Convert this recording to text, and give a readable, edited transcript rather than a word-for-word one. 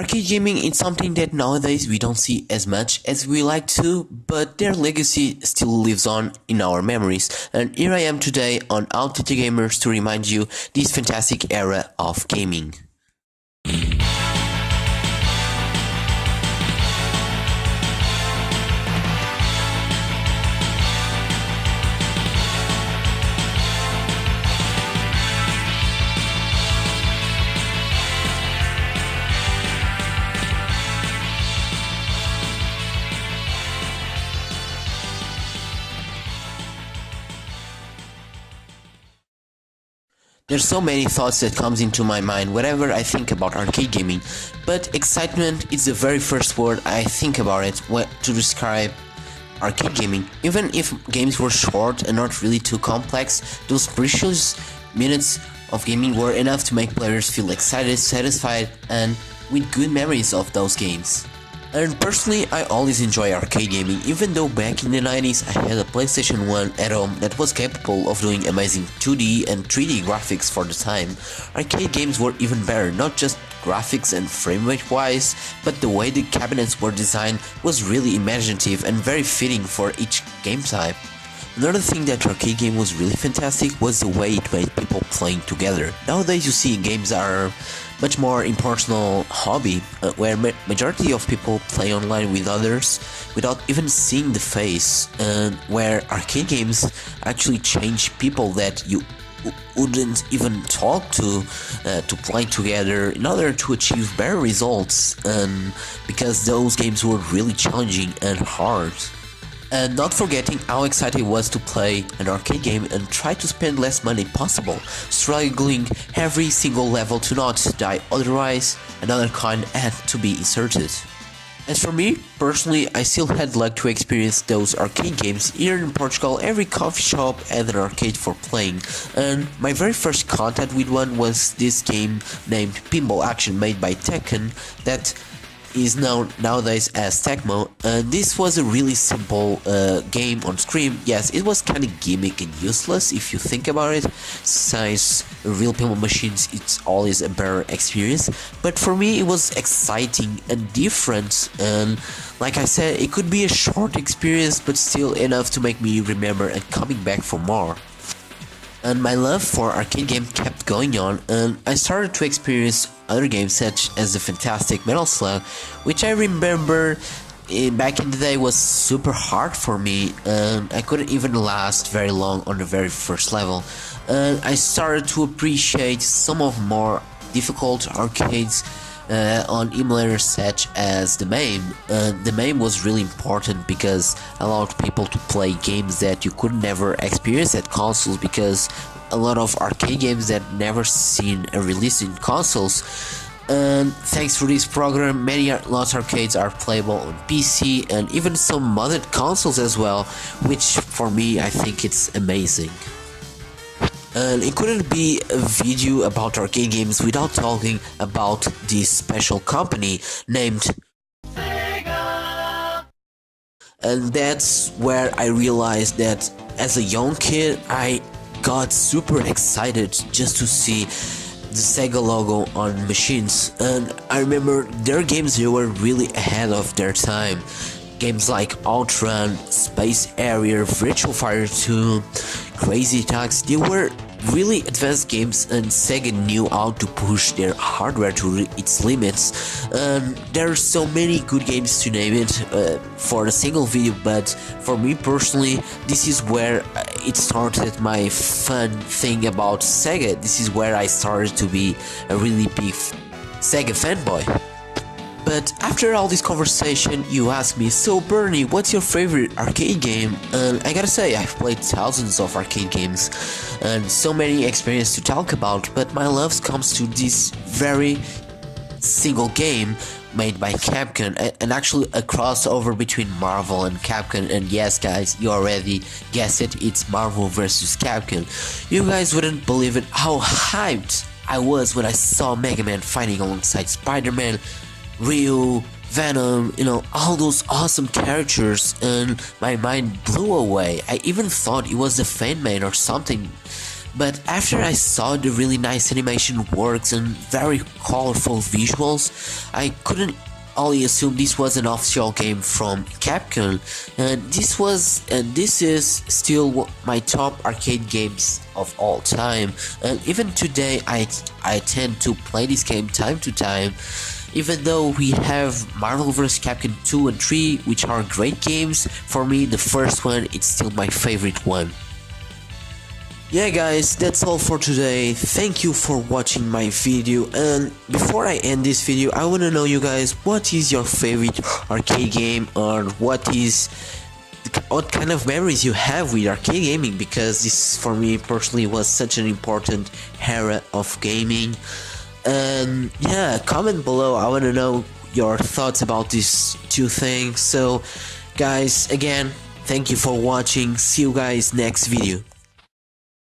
Arcade gaming is something that nowadays we don't see as much as we like to, but their legacy still lives on in our memories. And here I am today on Outdated Gamers to remind you this fantastic era of gaming. There's so many thoughts that comes into my mind whenever I think about arcade gaming, but excitement is the very first word I think about it to describe arcade gaming. Even if games were short and not really too complex, those precious minutes of gaming were enough to make players feel excited, satisfied, and with good memories of those games. And personally, I always enjoy arcade gaming, even though back in the 90s I had a PlayStation 1 at home that was capable of doing amazing 2D and 3D graphics for the time. Arcade games were even better, not just graphics and frame rate wise, but the way the cabinets were designed was really imaginative and very fitting for each game type. Another thing that arcade game was really fantastic was the way it made people playing together. Nowadays you see games are much more impersonal hobby, where majority of people play online with others without even seeing the face, and where arcade games actually change people that you wouldn't even talk to play together in order to achieve better results, because those games were really challenging and hard. And not forgetting how excited I was to play an arcade game and try to spend less money possible, struggling every single level to not die, otherwise another coin had to be inserted. As for me, personally, I still had luck to experience those arcade games. Here in Portugal, every coffee shop had an arcade for playing, and my very first contact with one was this game named Pinball Action, made by Tekken, that is known nowadays as Tecmo, and this was a really simple game on screen. Yes, it was kind of gimmick and useless if you think about it, since real pinball machines it's always a better experience, but for me it was exciting and different, and like I said, it could be a short experience but still enough to make me remember and coming back for more. And my love for arcade games kept going on, and I started to experience other games such as the fantastic Metal Slug, which I remember back in the day was super hard for me, and I couldn't even last very long on the very first level. And I started to appreciate some of more difficult arcades on emulators such as the MAME. The MAME was really important because it allowed people to play games that you could never experience at consoles, because a lot of arcade games that never seen a release in consoles. And thanks to this program, lots of arcades are playable on PC and even some modded consoles as well, which for me I think it's amazing. And it couldn't be a video about arcade games without talking about this special company named Sega. And that's where I realized that as a young kid I got super excited just to see the Sega logo on machines, and I remember their games, they were really ahead of their time. Games like Outrun, Space Harrier, Virtual Fighter 2, Crazy Taxi, they were really advanced games, and Sega knew how to push their hardware to its limits. There are so many good games to name it for a single video, but for me personally, this is where it started my fun thing about Sega. This is where I started to be a really big Sega fanboy. But after all this conversation, you ask me, so Bernie, what's your favorite arcade game? And I gotta say, I've played thousands of arcade games and so many experiences to talk about, but my love comes to this very single game made by Capcom, and actually a crossover between Marvel and Capcom. And yes guys, you already guessed it, it's Marvel vs Capcom. You guys wouldn't believe it how hyped I was when I saw Mega Man fighting alongside Spider-Man, Ryu, Venom, all those awesome characters, and my mind blew away. I even thought it was a fan made or something, But after I saw the really nice animation works and very colorful visuals, I couldn't only assume this was an official game from Capcom, and this is still my top arcade games of all time. And even today, I tend to play this game time to time. Even though we have Marvel vs. Capcom 2 and 3, which are great games, for me the first one is still my favorite one. Yeah guys, that's all for today. Thank you for watching my video, and before I end this video, I wanna know you guys, what is your favorite arcade game, or what kind of memories you have with arcade gaming, because this for me personally was such an important era of gaming. And yeah, comment below, I wanna know your thoughts about these two things. So guys, again, thank you for watching. See you guys next video.